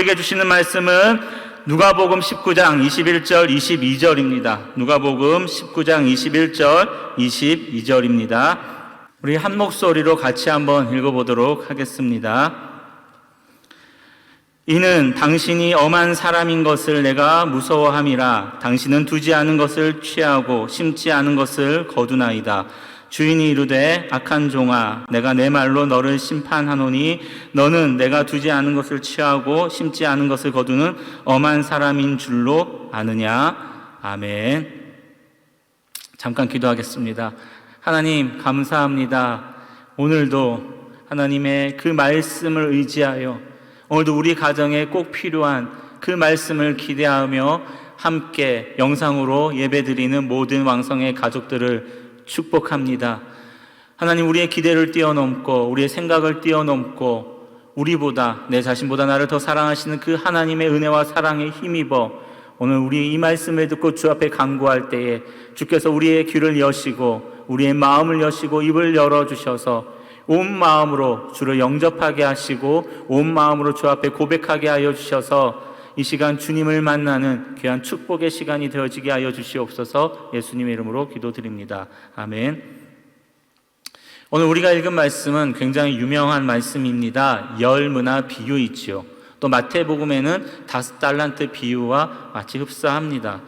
우리에게 주시는 말씀은 누가복음 19장 21절 22절입니다. 누가복음 19장 21절 22절입니다. 우리 한 목소리로 같이 한번 읽어보도록 하겠습니다. 이는 당신이 엄한 사람인 것을 내가 무서워함이라. 당신은 두지 않은 것을 취하고 심지 않은 것을 거두나이다. 주인이 이르되 악한 종아, 내가 내 말로 너를 심판하노니 너는 내가 두지 않은 것을 취하고 심지 않은 것을 거두는 엄한 사람인 줄로 아느냐. 아멘. 잠깐 기도하겠습니다. 하나님 감사합니다. 오늘도 하나님의 그 말씀을 의지하여 오늘도 우리 가정에 꼭 필요한 그 말씀을 기대하며 함께 영상으로 예배드리는 모든 왕성의 가족들을 축복합니다. 하나님, 우리의 기대를 뛰어넘고 우리의 생각을 뛰어넘고 우리보다, 내 자신보다 나를 더 사랑하시는 그 하나님의 은혜와 사랑에 힘입어 오늘 우리 이 말씀을 듣고 주 앞에 간구할 때에 주께서 우리의 귀를 여시고 우리의 마음을 여시고 입을 열어주셔서 온 마음으로 주를 영접하게 하시고 온 마음으로 주 앞에 고백하게 하여 주셔서 이 시간 주님을 만나는 귀한 축복의 시간이 되어지게 하여 주시옵소서. 예수님의 이름으로 기도드립니다. 아멘. 오늘 우리가 읽은 말씀은 굉장히 유명한 말씀입니다. 열문화 비유이지요. 또 마태복음에는 5달란트 비유와 마치 흡사합니다.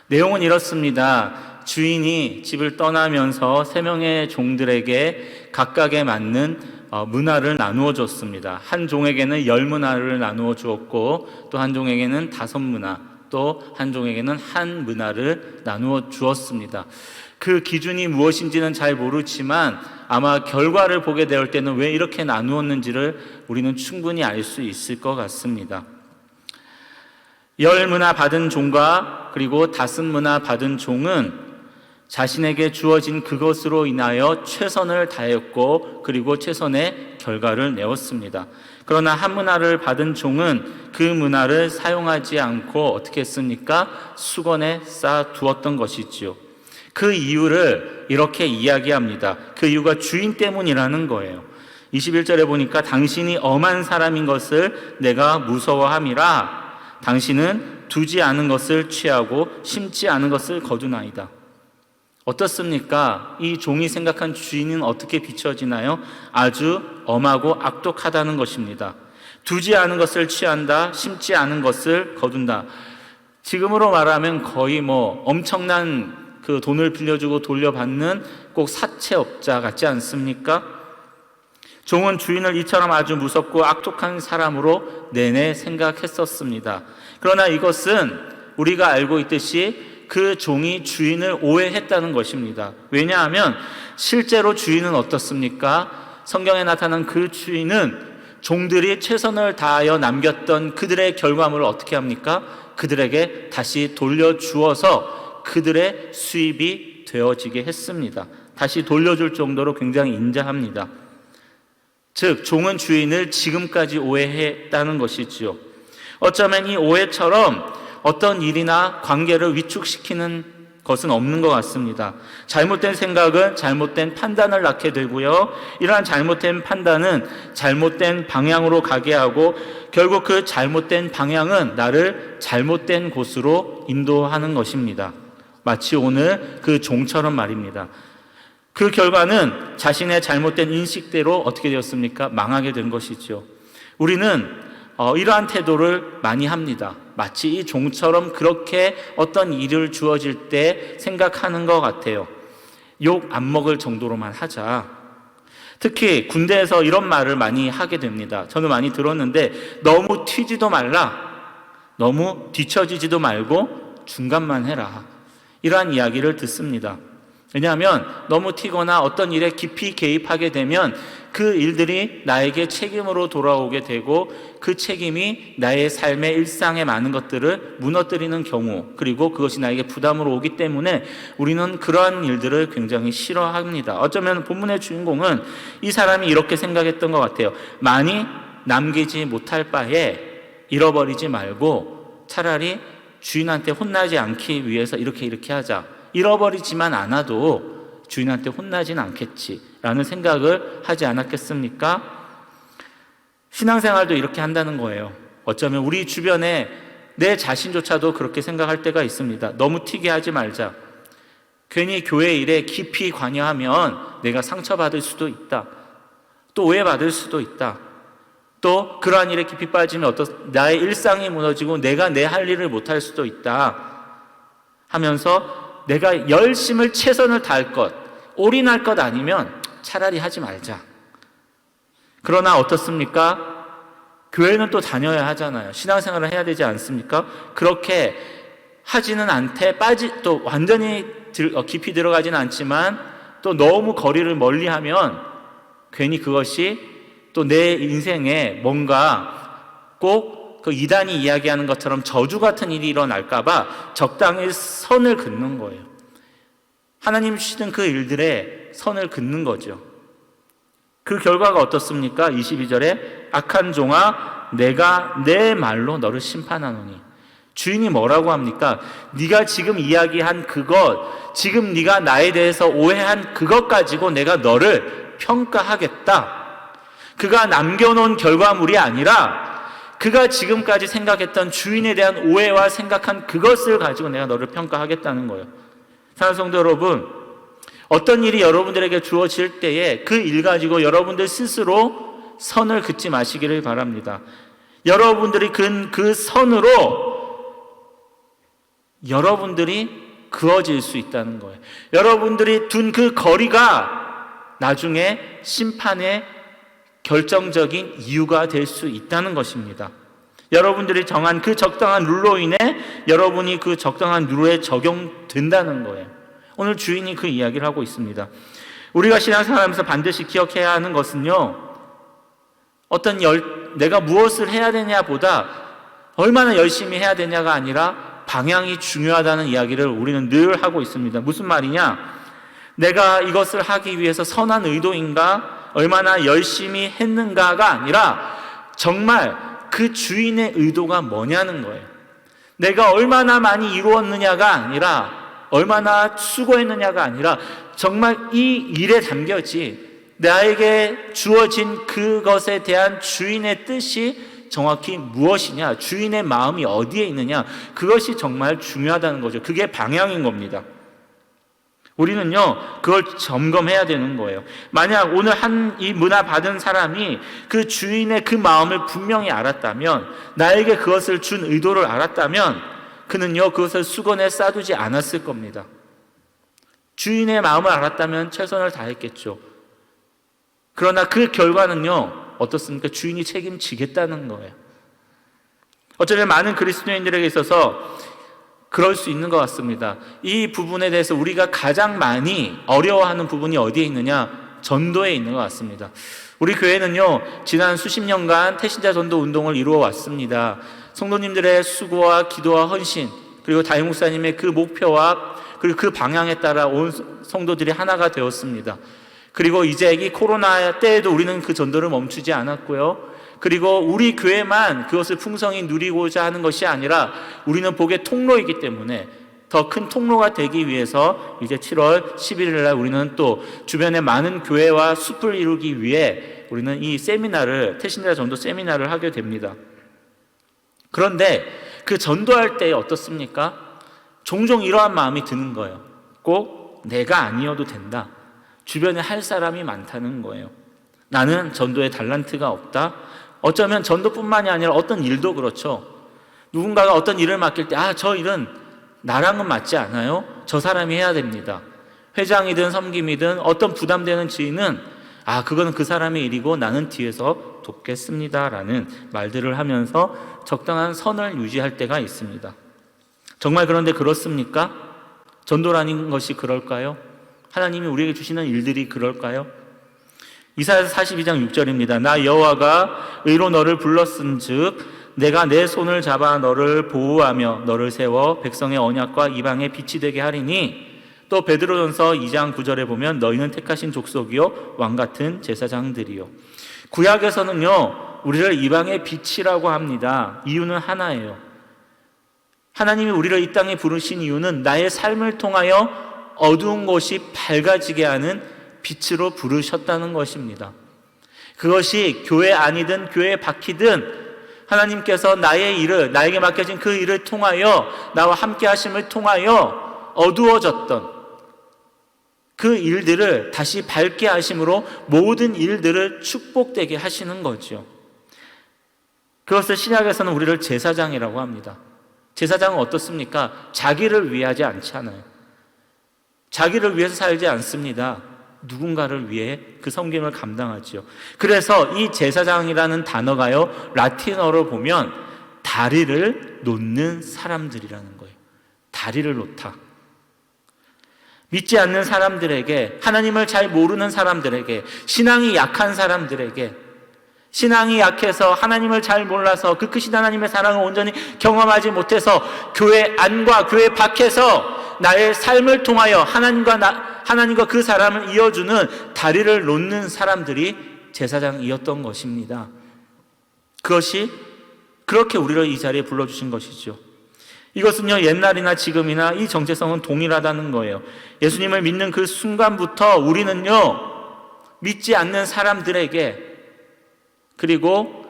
내용은 이렇습니다. 주인이 집을 떠나면서 3명의 종들에게 각각에 맞는 문화를 나누어 줬습니다. 한 종에게는 10문화를 나누어 주었고 또 한 종에게는 5문화, 또 한 종에게는 1문화를 나누어 주었습니다. 그 기준이 무엇인지는 잘 모르지만 아마 결과를 보게 될 때는 왜 이렇게 나누었는지를 우리는 충분히 알 수 있을 것 같습니다. 10문화 받은 종과 그리고 5문화 받은 종은 자신에게 주어진 그것으로 인하여 최선을 다했고 그리고 최선의 결과를 내었습니다. 그러나 1문화를 받은 종은 그 문화를 사용하지 않고 어떻게 했습니까? 수건에 쌓아두었던 것이지요. 그 이유를 이렇게 이야기합니다. 그 이유가 주인 때문이라는 거예요. 21절에 보니까 당신이 엄한 사람인 것을 내가 무서워함이라. 당신은 두지 않은 것을 취하고 심지 않은 것을 거두나이다. 어떻습니까? 이 종이 생각한 주인은 어떻게 비춰지나요? 아주 엄하고 악독하다는 것입니다. 두지 않은 것을 취한다, 심지 않은 것을 거둔다. 지금으로 말하면 거의 엄청난 그 돈을 빌려주고 돌려받는 꼭 사채업자 같지 않습니까? 종은 주인을 이처럼 아주 무섭고 악독한 사람으로 내내 생각했었습니다. 그러나 이것은 우리가 알고 있듯이 그 종이 주인을 오해했다는 것입니다. 왜냐하면 실제로 주인은 어떻습니까? 성경에 나타난 그 주인은 종들이 최선을 다하여 남겼던 그들의 결과물을 어떻게 합니까? 그들에게 다시 돌려주어서 그들의 수입이 되어지게 했습니다. 다시 돌려줄 정도로 굉장히 인자합니다. 즉, 종은 주인을 지금까지 오해했다는 것이지요. 어쩌면 이 오해처럼 어떤 일이나 관계를 위축시키는 것은 없는 것 같습니다. 잘못된 생각은 잘못된 판단을 낳게 되고요. 이러한 잘못된 판단은 잘못된 방향으로 가게 하고 결국 그 잘못된 방향은 나를 잘못된 곳으로 인도하는 것입니다. 마치 오늘 그 종처럼 말입니다. 그 결과는 자신의 잘못된 인식대로 어떻게 되었습니까? 망하게 된 것이죠. 우리는 이러한 태도를 많이 합니다. 마치 이 종처럼 그렇게 어떤 일을 주어질 때 생각하는 것 같아요. 욕 안 먹을 정도로만 하자. 특히 군대에서 이런 말을 많이 하게 됩니다. 저는 많이 들었는데 너무 튀지도 말라. 너무 뒤처지지도 말고 중간만 해라. 이러한 이야기를 듣습니다. 왜냐하면 너무 튀거나 어떤 일에 깊이 개입하게 되면 그 일들이 나에게 책임으로 돌아오게 되고 그 책임이 나의 삶의 일상의 많은 것들을 무너뜨리는 경우, 그리고 그것이 나에게 부담으로 오기 때문에 우리는 그러한 일들을 굉장히 싫어합니다. 어쩌면 본문의 주인공은 이 사람이 이렇게 생각했던 것 같아요. 많이 남기지 못할 바에 잃어버리지 말고 차라리 주인한테 혼나지 않기 위해서 이렇게 하자. 잃어버리지만 않아도 주인한테 혼나진 않겠지라는 생각을 하지 않았겠습니까? 신앙생활도 이렇게 한다는 거예요. 어쩌면 우리 주변에 내 자신조차도 그렇게 생각할 때가 있습니다. 너무 튀게 하지 말자. 괜히 교회 일에 깊이 관여하면 내가 상처받을 수도 있다. 또 오해받을 수도 있다. 또 그러한 일에 깊이 빠지면 나의 일상이 무너지고 내가 내 할 일을 못할 수도 있다 하면서 내가 열심을 최선을 다할 것, 올인할 것 아니면 차라리 하지 말자. 그러나 어떻습니까? 교회는 또 다녀야 하잖아요. 신앙생활을 해야 되지 않습니까? 그렇게 하지는 않되 또 완전히 깊이 들어가지는 않지만 또 너무 거리를 멀리하면 괜히 그것이 또 내 인생에 뭔가 꼭 그 이단이 이야기하는 것처럼 저주 같은 일이 일어날까봐 적당히 선을 긋는 거예요. 하나님 주시는 그 일들에 선을 긋는 거죠. 그 결과가 어떻습니까? 22절에 악한 종아 내가 내 말로 너를 심판하노니. 주인이 뭐라고 합니까? 네가 지금 이야기한 그것, 지금 네가 나에 대해서 오해한 그것 가지고 내가 너를 평가하겠다. 그가 남겨놓은 결과물이 아니라 그가 지금까지 생각했던 주인에 대한 오해와 생각한 그것을 가지고 내가 너를 평가하겠다는 거예요. 사랑하는 성도 여러분, 어떤 일이 여러분들에게 주어질 때에 그 일 가지고 여러분들 스스로 선을 긋지 마시기를 바랍니다. 여러분들이 긋은 그 선으로 여러분들이 그어질 수 있다는 거예요. 여러분들이 둔 그 거리가 나중에 심판의 결정적인 이유가 될 수 있다는 것입니다. 여러분들이 정한 그 적당한 룰로 인해 여러분이 그 적당한 룰에 적용된다는 거예요. 오늘 주인이 그 이야기를 하고 있습니다. 우리가 신앙생활하면서 반드시 기억해야 하는 것은요, 내가 무엇을 해야 되냐보다 얼마나 열심히 해야 되냐가 아니라 방향이 중요하다는 이야기를 우리는 늘 하고 있습니다. 무슨 말이냐? 내가 이것을 하기 위해서 선한 의도인가? 얼마나 열심히 했는가가 아니라 정말 그 주인의 의도가 뭐냐는 거예요. 내가 얼마나 많이 이루었느냐가 아니라 얼마나 수고했느냐가 아니라 정말 이 일에 담겨지 나에게 주어진 그것에 대한 주인의 뜻이 정확히 무엇이냐, 주인의 마음이 어디에 있느냐, 그것이 정말 중요하다는 거죠. 그게 방향인 겁니다. 우리는요, 그걸 점검해야 되는 거예요. 만약 오늘 이 문화 받은 사람이 그 주인의 그 마음을 분명히 알았다면, 나에게 그것을 준 의도를 알았다면, 그는요, 그것을 수건에 싸두지 않았을 겁니다. 주인의 마음을 알았다면 최선을 다했겠죠. 그러나 그 결과는요, 어떻습니까? 주인이 책임지겠다는 거예요. 어쩌면 많은 그리스도인들에게 있어서 그럴 수 있는 것 같습니다. 이 부분에 대해서 우리가 가장 많이 어려워하는 부분이 어디에 있느냐? 전도에 있는 것 같습니다. 우리 교회는요, 지난 수십 년간 태신자 전도 운동을 이루어 왔습니다. 성도님들의 수고와 기도와 헌신, 그리고 담임 목사님의 그 목표와 그리고 그 방향에 따라 온 성도들이 하나가 되었습니다. 그리고 이제 이 코로나 때에도 우리는 그 전도를 멈추지 않았고요. 그리고 우리 교회만 그것을 풍성히 누리고자 하는 것이 아니라 우리는 복의 통로이기 때문에 더 큰 통로가 되기 위해서 이제 7월 11일 날 우리는 또 주변의 많은 교회와 숲을 이루기 위해 우리는 이 세미나를, 태신자 전도 세미나를 하게 됩니다. 그런데 그 전도할 때 어떻습니까? 종종 이러한 마음이 드는 거예요. 꼭 내가 아니어도 된다. 주변에 할 사람이 많다는 거예요. 나는 전도에 달란트가 없다. 어쩌면 전도뿐만이 아니라 어떤 일도 그렇죠. 누군가가 어떤 일을 맡길 때 저 일은 나랑은 맞지 않아요. 저 사람이 해야 됩니다. 회장이든 섬김이든 어떤 부담되는 지위는 그거는 그 사람의 일이고 나는 뒤에서 돕겠습니다 라는 말들을 하면서 적당한 선을 유지할 때가 있습니다. 정말 그런데 그렇습니까? 전도라는 것이 그럴까요? 하나님이 우리에게 주시는 일들이 그럴까요? 이사야서 42장 6절입니다. 나 여호와가 의로 너를 불렀은즉 내가 내 손을 잡아 너를 보호하며 너를 세워 백성의 언약과 이방의 빛이 되게 하리니. 또 베드로전서 2장 9절에 보면 너희는 택하신 족속이요 왕같은 제사장들이요. 구약에서는요 우리를 이방의 빛이라고 합니다. 이유는 하나예요. 하나님이 우리를 이 땅에 부르신 이유는 나의 삶을 통하여 어두운 곳이 밝아지게 하는 빛으로 부르셨다는 것입니다. 그것이 교회 안이든 교회 밖이든 하나님께서 나의 일을, 나에게 맡겨진 그 일을 통하여, 나와 함께 하심을 통하여 어두워졌던 그 일들을 다시 밝게 하심으로 모든 일들을 축복되게 하시는 거죠. 그것을 신약에서는 우리를 제사장이라고 합니다. 제사장은 어떻습니까? 자기를 위하지 않잖아요. 자기를 위해서 살지 않습니다. 누군가를 위해 그 섬김을 감당하죠. 그래서 이 제사장이라는 단어가요, 라틴어로 보면 다리를 놓는 사람들이라는 거예요. 다리를 놓다. 믿지 않는 사람들에게, 하나님을 잘 모르는 사람들에게, 신앙이 약한 사람들에게, 신앙이 약해서 하나님을 잘 몰라서 그 크신 하나님의 사랑을 온전히 경험하지 못해서 교회 안과 교회 밖에서 나의 삶을 통하여 하나님과 그 사람을 이어주는 다리를 놓는 사람들이 제사장이었던 것입니다. 그것이 그렇게 우리를 이 자리에 불러주신 것이죠. 이것은요, 옛날이나 지금이나 이 정체성은 동일하다는 거예요. 예수님을 믿는 그 순간부터 우리는요, 믿지 않는 사람들에게, 그리고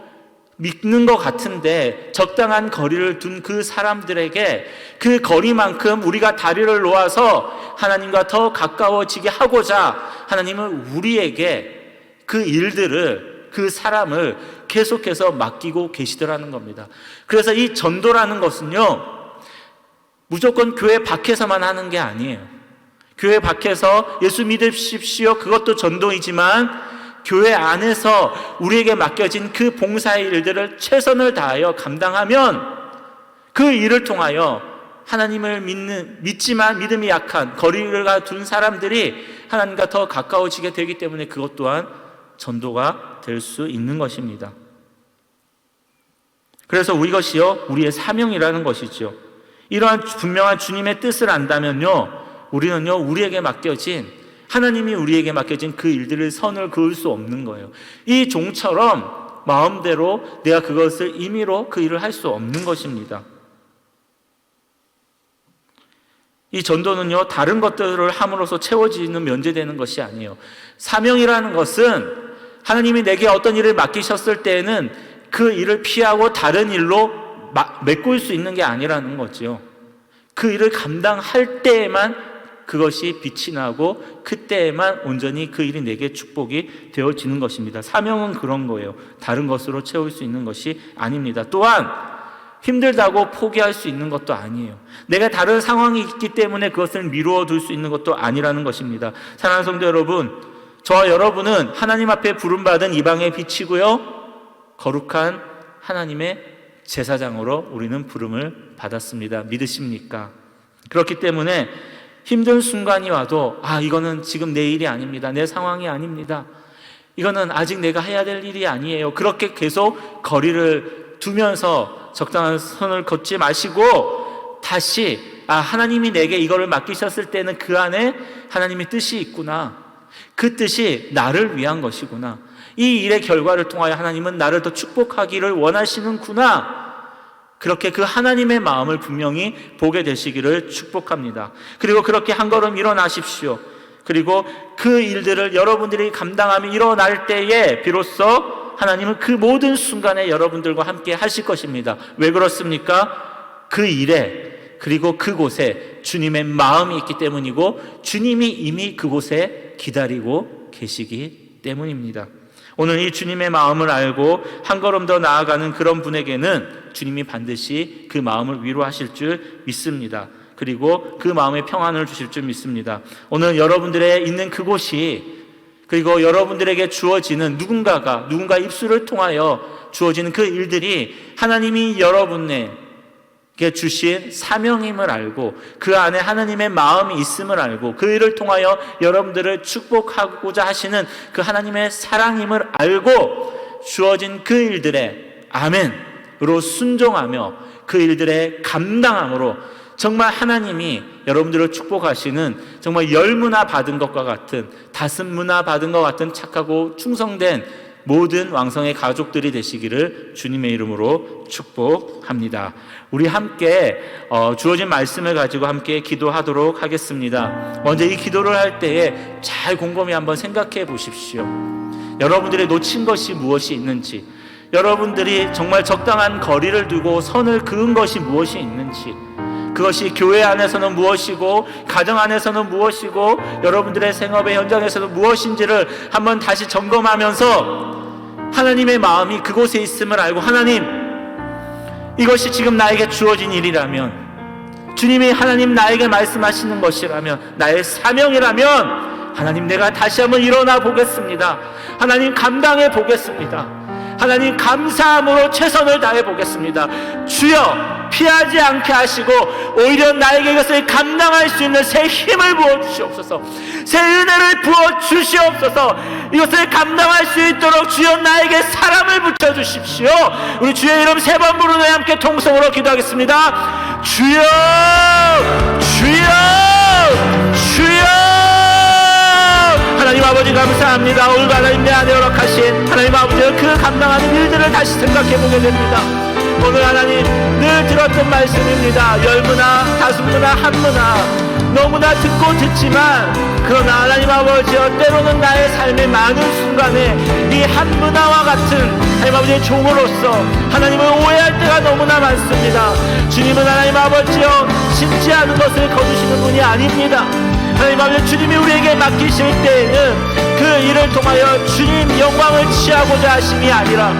믿는 것 같은데 적당한 거리를 둔 그 사람들에게 그 거리만큼 우리가 다리를 놓아서 하나님과 더 가까워지게 하고자 하나님은 우리에게 그 일들을, 그 사람을 계속해서 맡기고 계시더라는 겁니다. 그래서 이 전도라는 것은요, 무조건 교회 밖에서만 하는 게 아니에요. 교회 밖에서 예수 믿으십시오, 그것도 전도이지만 교회 안에서 우리에게 맡겨진 그 봉사의 일들을 최선을 다하여 감당하면 그 일을 통하여 하나님을 믿지만 믿음이 약한 거리를 둔 사람들이 하나님과 더 가까워지게 되기 때문에 그것 또한 전도가 될 수 있는 것입니다. 그래서 이것이요, 우리의 사명이라는 것이죠. 이러한 분명한 주님의 뜻을 안다면요, 우리는요, 우리에게 맡겨진, 하나님이 우리에게 맡겨진 그 일들을 선을 그을 수 없는 거예요. 이 종처럼 마음대로 내가 그것을 임의로 그 일을 할 수 없는 것입니다. 이 전도는요, 다른 것들을 함으로써 채워지는, 면제되는 것이 아니에요. 사명이라는 것은 하나님이 내게 어떤 일을 맡기셨을 때에는 그 일을 피하고 다른 일로 메꿀 수 있는 게 아니라는 거죠. 그 일을 감당할 때에만 그것이 빛이 나고 그때에만 온전히 그 일이 내게 축복이 되어지는 것입니다. 사명은 그런 거예요. 다른 것으로 채울 수 있는 것이 아닙니다. 또한 힘들다고 포기할 수 있는 것도 아니에요. 내가 다른 상황이 있기 때문에 그것을 미루어 둘 수 있는 것도 아니라는 것입니다. 사랑하는 성도 여러분, 저와 여러분은 하나님 앞에 부름받은 이방의 빛이고요, 거룩한 하나님의 제사장으로 우리는 부름을 받았습니다. 믿으십니까? 그렇기 때문에 힘든 순간이 와도 이거는 지금 내 일이 아닙니다. 내 상황이 아닙니다. 이거는 아직 내가 해야 될 일이 아니에요. 그렇게 계속 거리를 두면서 적당한 선을 걷지 마시고 다시 하나님이 내게 이거를 맡기셨을 때는 그 안에 하나님의 뜻이 있구나. 그 뜻이 나를 위한 것이구나. 이 일의 결과를 통하여 하나님은 나를 더 축복하기를 원하시는구나. 그렇게 그 하나님의 마음을 분명히 보게 되시기를 축복합니다. 그리고 그렇게 한 걸음 일어나십시오. 그리고 그 일들을 여러분들이 감당하며 일어날 때에 비로소 하나님은 그 모든 순간에 여러분들과 함께 하실 것입니다. 왜 그렇습니까? 그 일에, 그리고 그곳에 주님의 마음이 있기 때문이고 주님이 이미 그곳에 기다리고 계시기 때문입니다. 오늘 이 주님의 마음을 알고 한 걸음 더 나아가는 그런 분에게는 주님이 반드시 그 마음을 위로하실 줄 믿습니다. 그리고 그 마음에 평안을 주실 줄 믿습니다. 오늘 여러분들의 있는 그곳이, 그리고 여러분들에게 주어지는 누군가 입술을 통하여 주어지는 그 일들이 하나님이 여러분에게 주신 사명임을 알고 그 안에 하나님의 마음이 있음을 알고 그 일을 통하여 여러분들을 축복하고자 하시는 그 하나님의 사랑임을 알고 주어진 그 일들에 아멘으로 순종하며 그 일들의 감당함으로 정말 하나님이 여러분들을 축복하시는 정말 열무나 받은 것과 같은, 다섯무나 받은 것 같은 착하고 충성된 모든 왕성의 가족들이 되시기를 주님의 이름으로 축복합니다. 우리 함께 주어진 말씀을 가지고 함께 기도하도록 하겠습니다. 먼저 이 기도를 할 때에 잘 곰곰이 한번 생각해 보십시오. 여러분들의 놓친 것이 무엇이 있는지, 여러분들이 정말 적당한 거리를 두고 선을 그은 것이 무엇이 있는지, 그것이 교회 안에서는 무엇이고 가정 안에서는 무엇이고 여러분들의 생업의 현장에서는 무엇인지를 한번 다시 점검하면서 하나님의 마음이 그곳에 있음을 알고, 하나님, 이것이 지금 나에게 주어진 일이라면, 주님이 하나님 나에게 말씀하시는 것이라면, 나의 사명이라면, 하나님 내가 다시 한번 일어나 보겠습니다. 하나님 감당해 보겠습니다. 하나님 감사함으로 최선을 다해 보겠습니다. 주여, 피하지 않게 하시고 오히려 나에게 이것을 감당할 수 있는 새 힘을 부어 주시옵소서. 새 은혜를 부어 주시옵소서. 이것을 감당할 수 있도록 주여 나에게 사람을 붙여 주십시오. 우리 주의 이름 3번 부르는 함께 통성으로 기도하겠습니다. 주여, 주여, 주여. 하나님 아버지 감사합니다. 오늘도 하나님 내 안에 허락하신 하나님 아버지의 그 감당하는 일들을 다시 생각해 보게 됩니다. 오늘 하나님 늘 들었던 말씀입니다. 열무나 다섯무나 한무나 너무나 듣고 듣지만, 그러나 하나님 아버지여 때로는 나의 삶의 많은 순간에 이 한무나와 같은 하나님 아버지의 종으로서 하나님을 오해할 때가 너무나 많습니다. 주님은 하나님 아버지여 심지 않은 것을 거두시는 분이 아닙니다. 하나님 아버지, 주님이 우리에게 맡기실 때에는 그 일을 통하여 주님 영광을 취하고자 하심이 아니라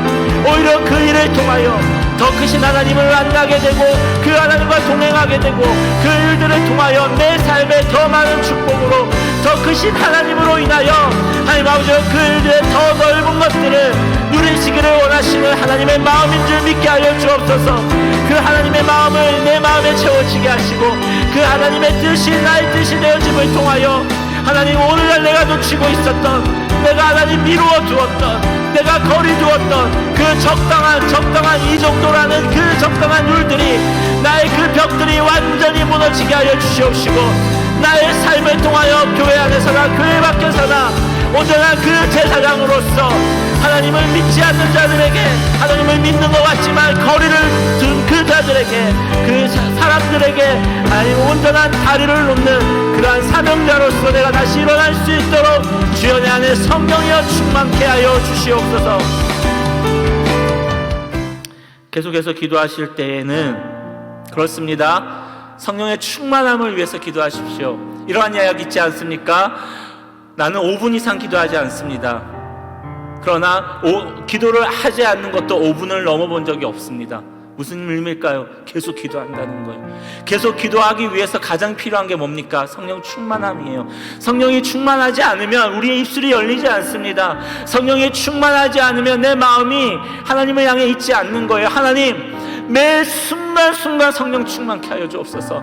오히려 그 일을 통하여 더 크신 하나님을 만나게 되고 그 하나님과 동행하게 되고 그 일들을 통하여 내 삶에 더 많은 축복으로 더 크신 하나님으로 인하여 하나님 아버지 그 일들의 더 넓은 것들을 누리시기를 원하시는 하나님의 마음인 줄 믿게 하여 주옵소서. 그 하나님의 마음을 내 마음에 채워지게 하시고 그 하나님의 뜻이 나의 뜻이 되어짐을 통하여 하나님 오늘날 내가 놓치고 있었던, 내가 하나님 미루어 두었던, 내가 거리 두었던 그 적당한 이 정도라는 그 적당한 룰들이, 나의 그 벽들이 완전히 무너지게 하여 주시옵시고, 나의 삶을 통하여 교회 안에서나 교회 밖에서나 온전한 그 제사장으로서 하나님을 믿지 않는 자들에게, 하나님을 믿는 것 같지만 거리를 둔 그 자들에게, 그 사람들에게 하나님 온전한 다리를 놓는 그러한 사명자로서 내가 다시 일어날 수 있도록 주여 내 안에 성령이여 충만케 하여 주시옵소서. 계속해서 기도하실 때에는 그렇습니다, 성령의 충만함을 위해서 기도하십시오. 이러한 이야기 있지 않습니까? 나는 5분 이상 기도하지 않습니다. 그러나 기도를 하지 않는 것도 5분을 넘어본 적이 없습니다. 무슨 의미일까요? 계속 기도한다는 거예요. 계속 기도하기 위해서 가장 필요한 게 뭡니까? 성령 충만함이에요. 성령이 충만하지 않으면 우리의 입술이 열리지 않습니다. 성령이 충만하지 않으면 내 마음이 하나님을 향해 있지 않는 거예요. 하나님, 매 순간순간 성령 충만케 하여 주옵소서.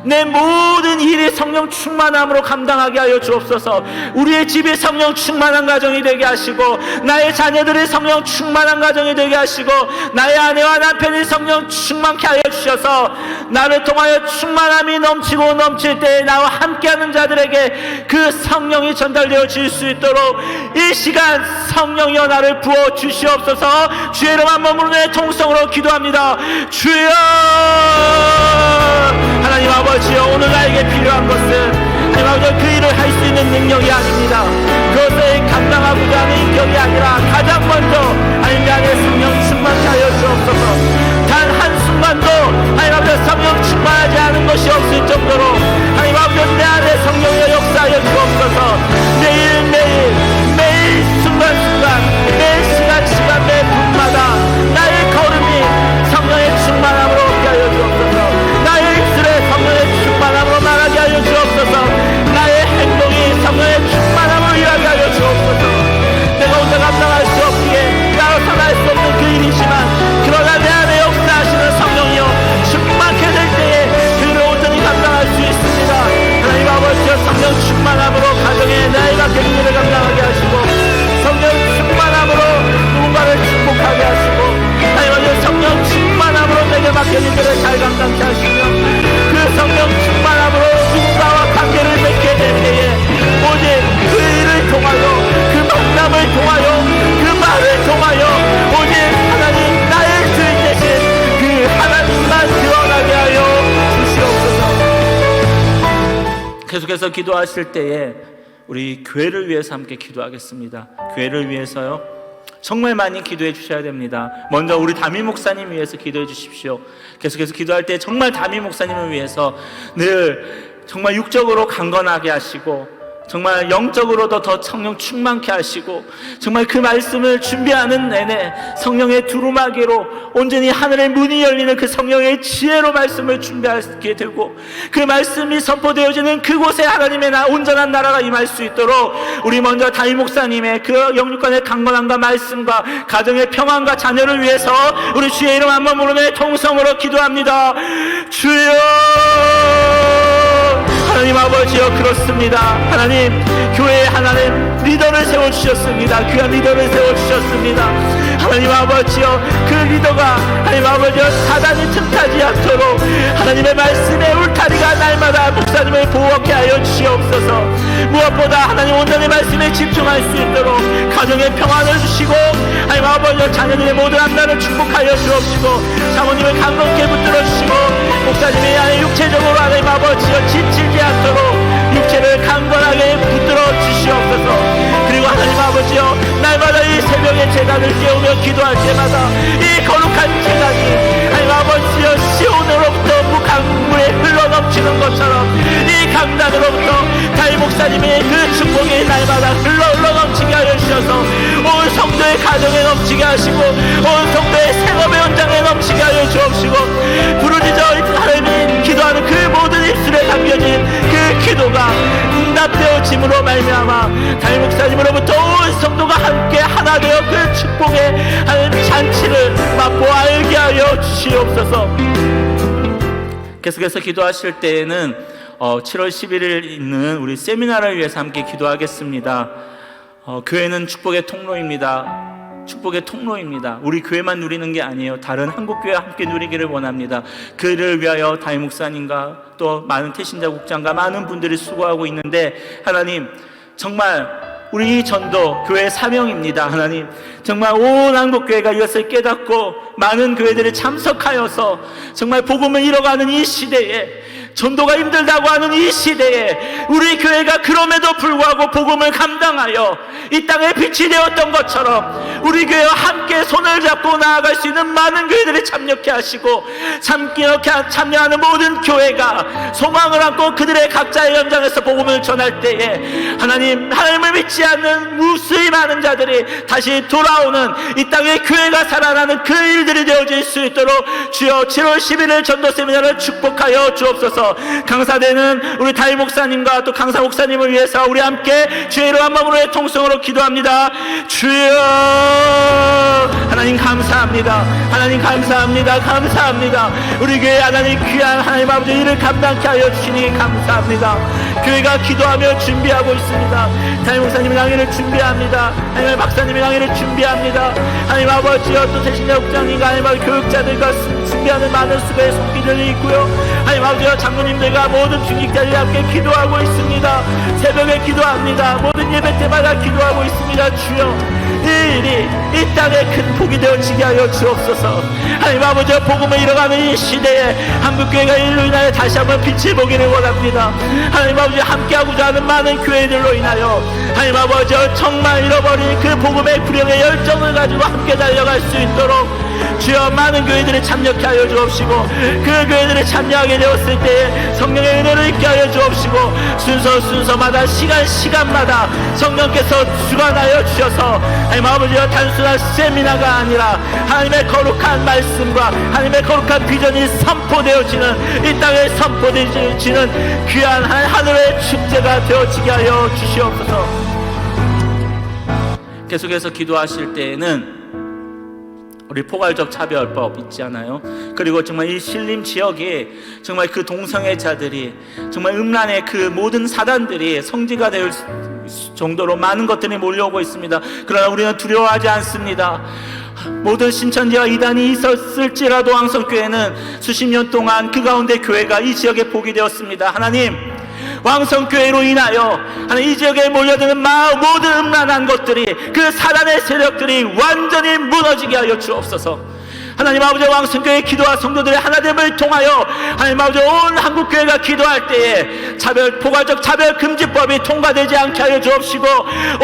내 모든 일이 성령 충만함으로 감당하게 하여 주옵소서. 우리의 집이 성령 충만한 가정이 되게 하시고, 나의 자녀들이 성령 충만한 가정이 되게 하시고, 나의 아내와 남편이 성령 충만케 하여 주셔서 나를 통하여 충만함이 넘치고 넘칠 때에 나와 함께하는 자들에게 그 성령이 전달되어질 수 있도록 이 시간 성령이여 나를 부어 주시옵소서. 주의 이름 한 몸으로 내 통성으로 기도합니다. 주여, 하나님 아버지여, 오늘 나에게 필요한 것은 하나님 아버지 그 일을 할 수 있는 능력이 아닙니다. 그것을 감당하고자 하는 인격이 아니라 가장 먼저 하나님 내 안에 성령 충만케 하여 주옵소서. 단 한순간도 하나님 아버지 성령 충만하지 않은 것이 없을 정도로 하나님 아버지 내 안에 성령의 역사하여 주옵소서. 매일 순간순간, 매 시간 매 분마다 나의 걸음이 성령의 충만함으로 오게 하여 주옵소서. 나의 입술에 성령의 충만함으로 말하게 하여 주옵소서. 나의 행동이 성령의 충만함으로 일하게 하여 주옵소서. 내가 혼자 감당할 수 없기에 나로서는 할 수 없는 그 일이지만, 그러나 내 안에 역사하시는 성령이여 충만케 될 때에 그를 온전히 감당할 수 있습니다. 하나님 아버지여, 성령 충만함으로 가정에 나의 맡겨진 일을 감당하게 하시고, 성령 충만함으로 누군가를 축복하게 하시고, 하나님 아버지 성령 충만함으로 내게 맡겨진 일을 잘 감당케 하시며, 그 성령 충만함으로 누군가와 관계를 맺게 될 때에 오직 그 일을 통하여, 그 만남을 통하여, 그 말을 통하여 오직 하나님 나의 주인 되신 그 하나님만 드러나게 하여 주시옵소서. 계속해서 기도하실 때에 우리 교회를 위해서 함께 기도하겠습니다. 교회를 위해서요. 정말 많이 기도해 주셔야 됩니다. 먼저 우리 담임 목사님 위해서 기도해 주십시오. 계속해서 기도할 때 정말 담임 목사님을 위해서 늘 정말 육적으로 강건하게 하시고 정말 영적으로도 더 성령 충만케 하시고 정말 그 말씀을 준비하는 내내 성령의 두루마기로 온전히 하늘의 문이 열리는 그 성령의 지혜로 말씀을 준비하게 되고 그 말씀이 선포되어지는 그곳에 하나님의 온전한 나라가 임할 수 있도록 우리 먼저 담임 목사님의 그 영육간의 강건함과 말씀과 가정의 평안과 자녀를 위해서 우리 주의 이름 한번 부르며 통성으로 기도합니다. 주여, 하나님 아버지여, 그렇습니다. 하나님, 교회에 하나님 리더를 세워주셨습니다. 귀한 리더를 세워주셨습니다. 하나님 아버지여, 그 리더가 하나님 아버지여 사단이 틈타지 않도록 하나님의 말씀의 울타리가 날마다 목사님을 보호하게 하여 주시옵소서. 무엇보다 하나님 온전히 말씀에 집중할 수 있도록 가정의 평안을 주시고 하나님 아버지여 자녀들의 모든 앞날을 축복하여 주옵시고 사모님을 강건케 붙들어 주시고 목사님의 안에 육체적으로 하나님 아버지여 지치지 않도록 육체를 강건하게 붙들어 주시옵소서. 그리고 하나님 아버지여 날마다 이 새벽의 제단을 깨우며 기도할 때마다 이 거룩한 제단이 하나님 아버지여 시온으로부터 무강물에 흘러넘치는 것처럼 이 강단으로부터 담임 목사님의 그 축복이 날마다 흘러넘치게 하여 주셔서 온 성도의 가정에 넘치게 하시고 온 성도의 생업의 현장에 넘치게 하여 주옵시고 부르짖어 하나님이 기도하는 그 모든 입술에 담겨진 그 기도가 응답되어짐으로 말미암아 담임 목사님으로부터 온 성도가 함께 하나 되어 그 축복의 하나님 잔치를 맛보아 알게 하여 주시옵소서. 계속해서 기도하실 때에는 7월 11일 있는 우리 세미나를 위해서 함께 기도하겠습니다. 교회는 축복의 통로입니다. 축복의 통로입니다. 우리 교회만 누리는 게 아니에요. 다른 한국교회와 함께 누리기를 원합니다. 그를 위하여 담임 목사님과 또 많은 태신자 국장과 많은 분들이 수고하고 있는데 하나님, 정말 우리 전도 교회의 사명입니다. 하나님, 정말 온 한국교회가 이것을 깨닫고 많은 교회들이 참석하여서 정말 복음을 이뤄가는 이 시대에, 전도가 힘들다고 하는 이 시대에 우리 교회가 그럼에도 불구하고 복음을 감당하여 이 땅에 빛이 되었던 것처럼 우리 교회와 함께 손을 잡고 나아갈 수 있는 많은 교회들이 참여케 하시고 참여하는 모든 교회가 소망을 안고 그들의 각자의 현장에서 복음을 전할 때에 하나님을 믿지 않는 무수히 많은 자들이 다시 돌아오는 이 땅에 교회가 살아나는 그 일들이 되어질 수 있도록 주여 7월 11일 전도 세미나를 축복하여 주옵소서. 강사되는 우리 담임 목사님과 또 강사 목사님을 위해서 우리 함께 주의 이름 한 마음으로 통성으로 기도합니다. 주여, 하나님 감사합니다. 하나님 감사합니다. 감사합니다. 우리 교회 하나님 귀한 하나님 아버지 일을 감당케 하여 주시니 감사합니다. 교회가 기도하며 준비하고 있습니다. 담임 목사님의 강의를 준비합니다. 하나님 박사님의 강의를 준비합니다. 하나님 아버지여 또 대신자 국장님과 하나님 아버지 교육자들과 준비하는 많은 수고의 손길들이 있고요. 하나님 아버지여 장로님들과 모든 중직자들이 함께 기도하고 있습니다. 새벽에 기도합니다. 모든 예배 때마다 기도하고 있습니다. 주여, 이 일이 이 땅에 큰 복이 되어지게 하여 주옵소서. 하나님 아버지여 복음을 이뤄가는 이 시대에 한국교회가 이로 인하여 다시 한번 빛을 보기를 원합니다. 하나님 아버지 함께하고자 하는 많은 교회들로 인하여 하나님 아버지여 정말 잃어버린 그 복음의 불영의 열정을 가지고 함께 달려갈 수 있도록 주여 많은 교회들이 참여케 하여 주옵시고 그 교회들이 참여하게 되었을 때에 성령의 은혜를 있게 하여 주옵시고 순서마다 시간마다 성령께서 주관하여 주셔서 하나님 아버지여 단순한 세미나가 아니라 하나님의 거룩한 말씀과 하나님의 거룩한 비전이 선포되어지는 이 땅에 선포되어지는 귀한 하늘의 축제가 되어지게 하여 주시옵소서. 계속해서 기도하실 때에는 우리 포괄적 차별법 있지 않아요? 그리고 정말 이 신림 지역에 정말 그 동성애 자들이 정말 음란의 그 모든 사단들이 성지가 될 정도로 많은 것들이 몰려오고 있습니다. 그러나 우리는 두려워하지 않습니다. 모든 신천지와 이단이 있었을지라도 왕성교회는 수십 년 동안 그 가운데 교회가 이 지역에 복이 되었습니다. 하나님, 왕성교회로 인하여 이 지역에 몰려드는 모든 음란한 것들이 그 사단의 세력들이 완전히 무너지게 하여 주옵소서. 하나님 아버지 왕성교회 기도와 성도들의 하나됨을 통하여 하나님 아버지 온 한국교회가 기도할 때에 포괄적 차별금지법이 통과되지 않게 하여 주옵시고,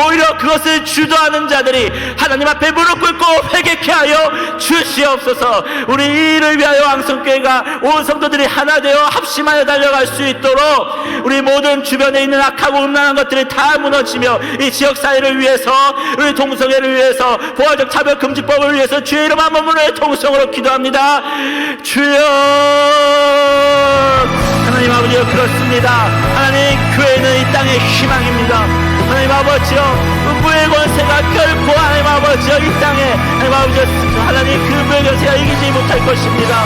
오히려 그것을 주도하는 자들이 하나님 앞에 무릎 꿇고 회개케 하여 주시옵소서. 우리 이 일을 위하여 왕성교회가 온 성도들이 하나 되어 합심하여 달려갈 수 있도록 우리 모든 주변에 있는 악하고 음란한 것들이 다 무너지며 이 지역사회를 위해서, 우리 동성애를 위해서, 포괄적 차별금지법을 위해서 주의 이름 한 번만의 통성으로 기도합니다. 주여, 하나님 아버지여, 그렇습니다. 하나님, 교회는 이 땅의 희망입니다. 하나님 아버지여, 음부의 권세가 결코 하나님 아버지여 이 땅에 하나님 아버지여 하나님 그 음부의 권세가 이기지 못할 것입니다.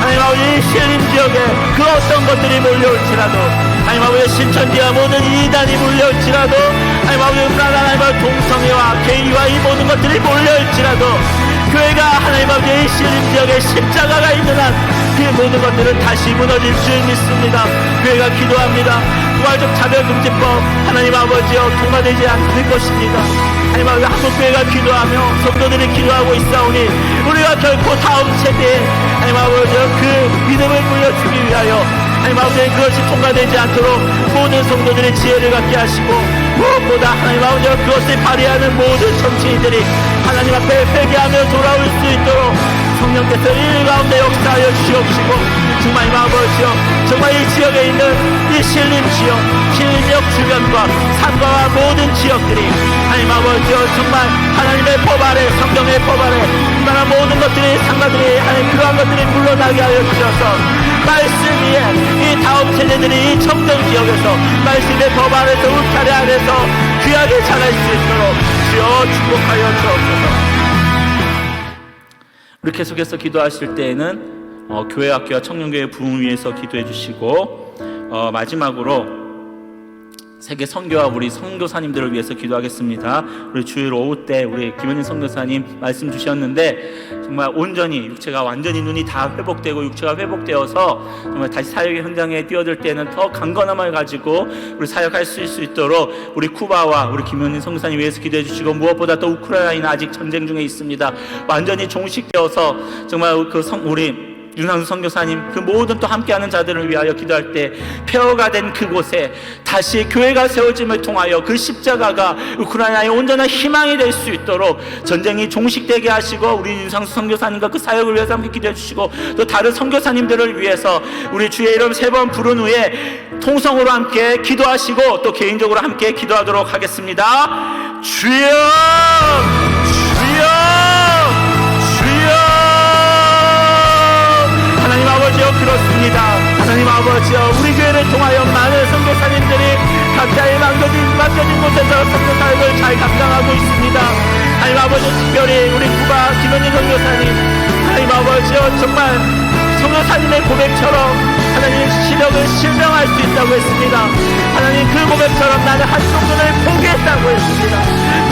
하나님 아버지, 신림 지역에 그 어떤 것들이 몰려올지라도, 하나님 아버지 신천지와 모든 이단이 몰려올지라도, 하나님 아버지 음란한 하나님 아버지 동성애와 게이와 이 모든 것들이 몰려올지라도, 교회가 하나님 아버지 신림 지역에 십자가가 있는 한 그 모든 것들은 다시 무너질 줄 믿습니다. 교회가 기도합니다. 포괄적 차별금지법 하나님 아버지여 통과되지 않을 것입니다. 하나님 아버지 한국교회가 기도하며 성도들이 기도하고 있사오니 우리가 결코 다음 세대에 하나님 아버지여 그 믿음을 물려주기 위하여 하나님 아버지 그것이 통과되지 않도록 모든 성도들의 지혜를 갖게 하시고, 무엇보다 하나님 아버지여 그것을 발휘하는 모든 정치인들이 하나님 앞에 회개하며 돌아올 수 있도록 성령께서 이 가운데 역사하여 주시옵시고, 정말 아버지여 정말 이 지역에 있는 이 신림 지역, 신림 지역 주변과 산과와 모든 지역들이 하나님 아버지여 정말 하나님의 법 아래, 성경의 법 아래 이만한 모든 것들이 상가들이 하나님 그러한 것들이 물러나게 하여 주셔서 말씀 위에 이 다음 세대들이 이 청정 지역에서 말씀의 법 아래서 울타리 안에서 귀하게 자랄 수 있도록 주여 축복하여 주옵소서. 우리 계속해서 기도하실 때에는 교회 학교와 청년교회 부흥 위해서 기도해 주시고, 마지막으로 세계 선교와 우리 선교사님들을 위해서 기도하겠습니다. 우리 주일 오후 때 우리 김현진 선교사님 말씀 주셨는데, 정말 온전히 육체가 완전히 눈이 다 회복되고 육체가 회복되어서 정말 다시 사역의 현장에 뛰어들 때는 더 강건함을 가지고 우리 사역할 수 있도록 우리 쿠바와 우리 김현진 선교사님 위해서 기도해 주시고, 무엇보다 또 우크라이나 아직 전쟁 중에 있습니다. 완전히 종식되어서 정말 우리 윤상수 선교사님 그 모든 또 함께하는 자들을 위하여 기도할 때 폐허가 된 그곳에 다시 교회가 세워짐을 통하여 그 십자가가 우크라이나의 온전한 희망이 될 수 있도록 전쟁이 종식되게 하시고, 우리 윤상수 선교사님과 그 사역을 위해서 함께 기도해 주시고, 또 다른 선교사님들을 위해서 우리 주의 이름 3번 부른 후에 통성으로 함께 기도하시고 또 개인적으로 함께 기도하도록 하겠습니다. 주여, 주여, 하나님 아버지여, 그렇습니다. 하나님 아버지여, 우리 교회를 통하여 많은 선교사님들이 각자의 맡겨진 곳에서 선교사역을 잘 감당하고 있습니다. 하나님 아버지, 특별히 우리 쿠바 김현진 선교사님, 하나님 아버지여 정말 선교사님의 고백처럼 하나님 시력을 실명할 수 있다고 했습니다. 하나님 그 고백처럼 나는 한쪽 눈을 포기했다고 했습니다.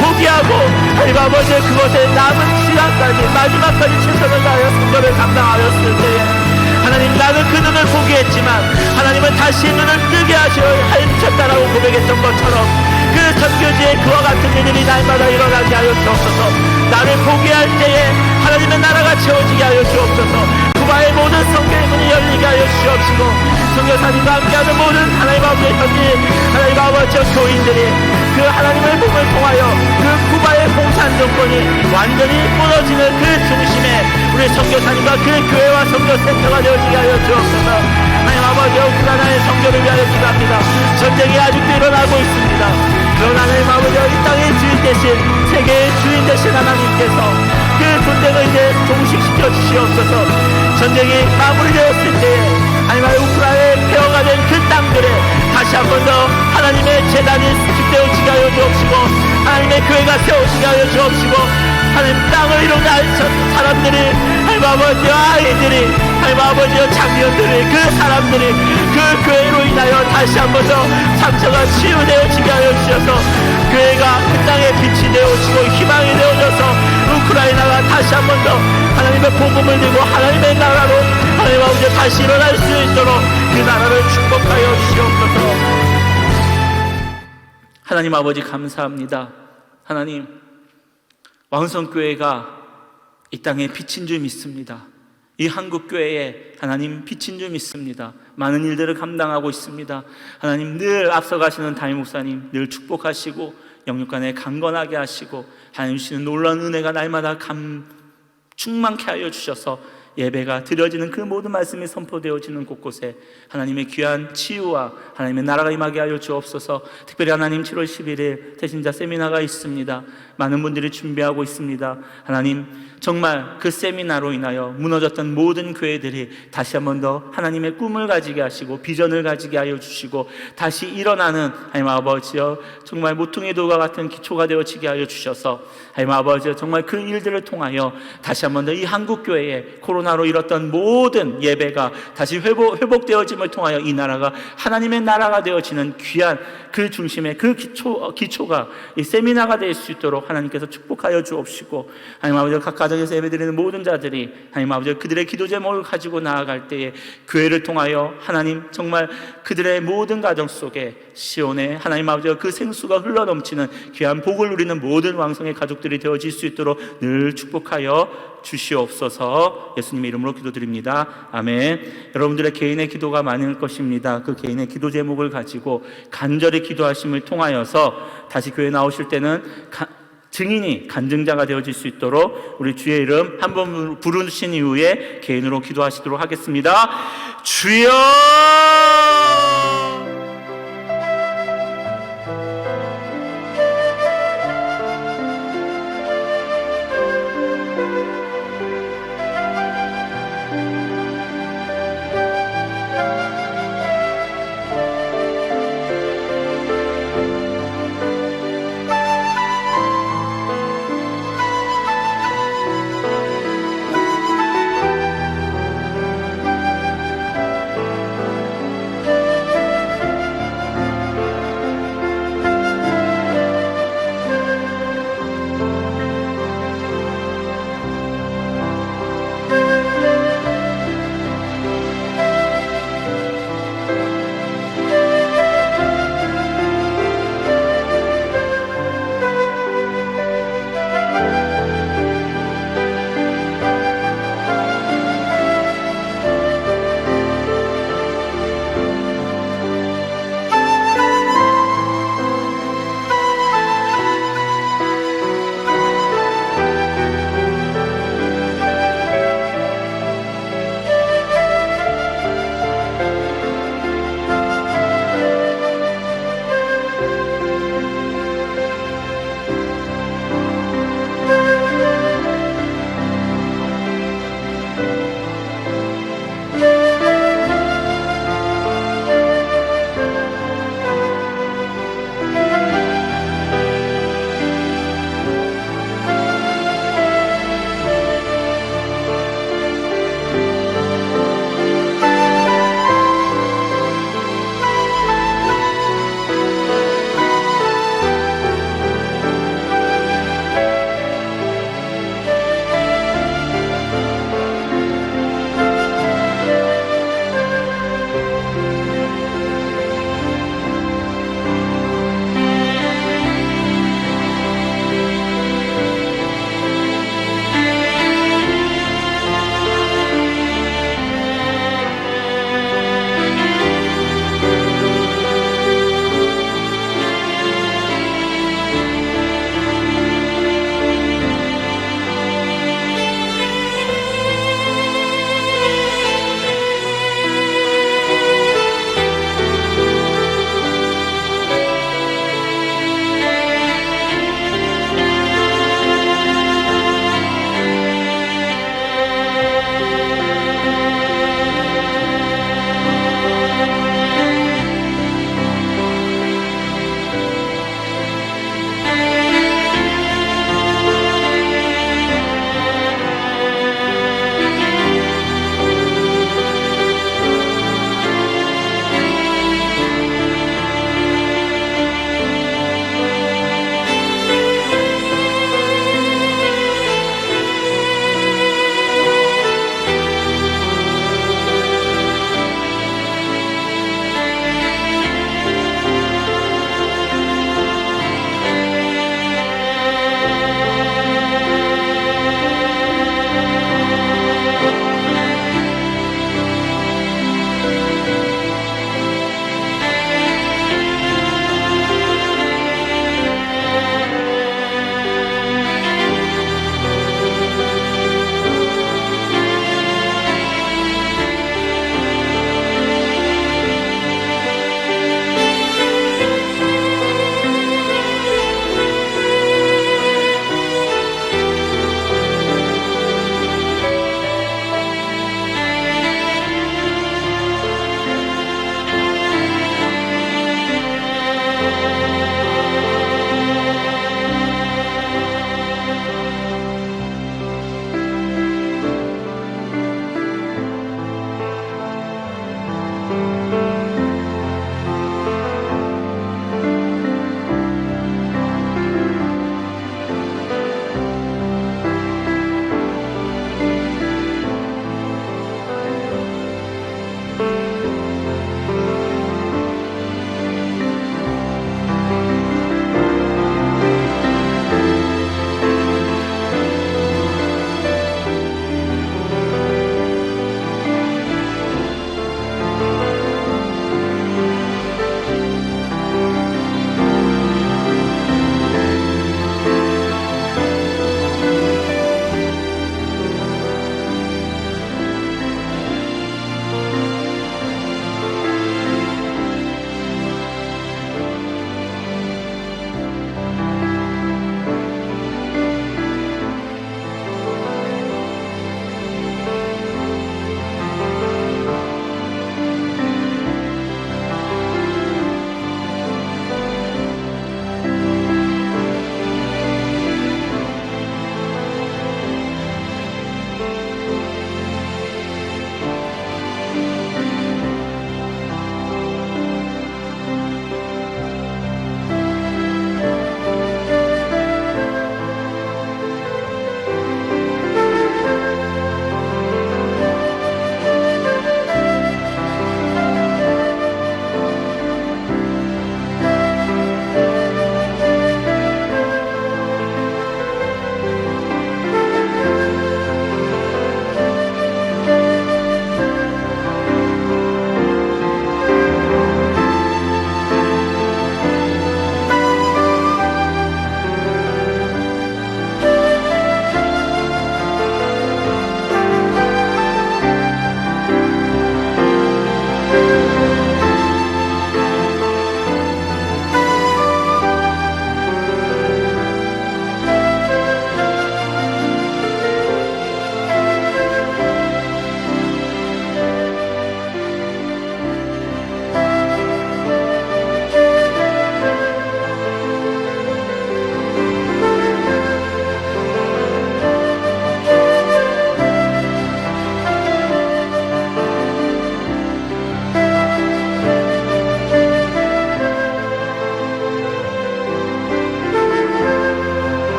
포기하고 하나님 아버지 그것에 남은 시간까지 마지막까지 최선을 다하여 선교를 감당하였을 때에 하나님 나는 그 눈을 포기했지만 하나님은 다시 눈을 뜨게 하셨다라고 고백했던 것처럼 그 선교지에 그와 같은 일들이 날마다 일어나게 하여 주옵소서. 나를 포기할 때에 하나님의 나라가 채워지게 하여 주옵소서. 쿠바의 모든 성교의 문이 열리게 하여 주옵시고, 선교사님과 함께하는 모든 하나님 아버지의 현지 하나님 아버지의 교인들이 그 하나님의 몸을 통하여 그 쿠바의 공산 정권이 완전히 무너지는 그 중심에 우리 선교사님과 그 교회와 선교센터가 되어지게 하여 주옵소서. 하나님 아버지 우크라이나의 선교를 위하여 기도합니다. 전쟁이 아직도 일어나고 있습니다. 그러나 하나님 아버지 이 땅의 주인 대신 세계의 주인 대신 하나님께서 그 전쟁을 이제 종식시켜 주시옵소서. 전쟁이 마무리되었을 때에 하나님 우크라이나에 폐허가 된 그 땅들에 다시 한 번 더 하나님의 제단이 수집되어지게 하여 주옵시고, 하나님의 교회가 세워지게 하여 주옵시고, 하나님 땅을 이루는 사람들이 하나님 아버지 아이들이 하나님 아버지 장년들이 그 사람들이 그 교회로 인하여 다시 한 번 더 상처가 치유되어지게 하여 주셔서 교회가 그 땅에 빛이 되어지고 희망이 되어져서 우크라이나가 다시 한 번 더 하나님의 복음을 들고 하나님의 나라로 하나님 아버지 다시 일어날 수 있도록 그 나라를 축복하여 주시옵소서. 하나님 아버지 감사합니다. 하나님 왕성교회가 이 땅에 빛인 줄 믿습니다. 이 한국교회에 하나님 빛인 줄 믿습니다. 많은 일들을 감당하고 있습니다. 하나님 늘 앞서가시는 담임 목사님 늘 축복하시고 영육간에 강건하게 하시고 하나님 주시는 놀라운 은혜가 날마다 충만케 하여 주셔서 예배가 드려지는 그 모든 말씀이 선포되어지는 곳곳에 하나님의 귀한 치유와 하나님의 나라가 임하게 하여 주옵소서. 특별히 하나님 7월 11일 대신자 세미나가 있습니다. 많은 분들이 준비하고 있습니다. 하나님 정말 그 세미나로 인하여 무너졌던 모든 교회들이 다시 한 번 더 하나님의 꿈을 가지게 하시고 비전을 가지게 하여 주시고 다시 일어나는 하나님 아버지여 정말 모퉁이 돌과 같은 기초가 되어지게 하여 주셔서 하나님 아버지여 정말 그 일들을 통하여 다시 한 번 더 이 한국교회에 코로나로 잃었던 모든 예배가 다시 회복되어짐을 통하여 이 나라가 하나님의 나라가 되어지는 귀한 그 중심의 그 기초가 이 세미나가 될 수 있도록 하나님께서 축복하여 주옵시고 하나님 아버지 각 가정에서 예배드리는 모든 자들이 하나님 아버지 그들의 기도 제목을 가지고 나아갈 때에 교회를 통하여 하나님 정말 그들의 모든 가정 속에 시온의 하나님 아버지 그 생수가 흘러넘치는 귀한 복을 누리는 모든 왕성의 가족들이 되어질 수 있도록 늘 축복하여 주시옵소서. 예수님의 이름으로 기도드립니다. 아멘. 여러분들의 개인의 기도가 많을 것입니다. 그 개인의 기도 제목을 가지고 간절히 기도하심을 통하여서 다시 교회 나오실 때는 증인이 간증자가 되어질 수 있도록 우리 주의 이름 한 번 부르신 이후에 개인으로 기도하시도록 하겠습니다. 주여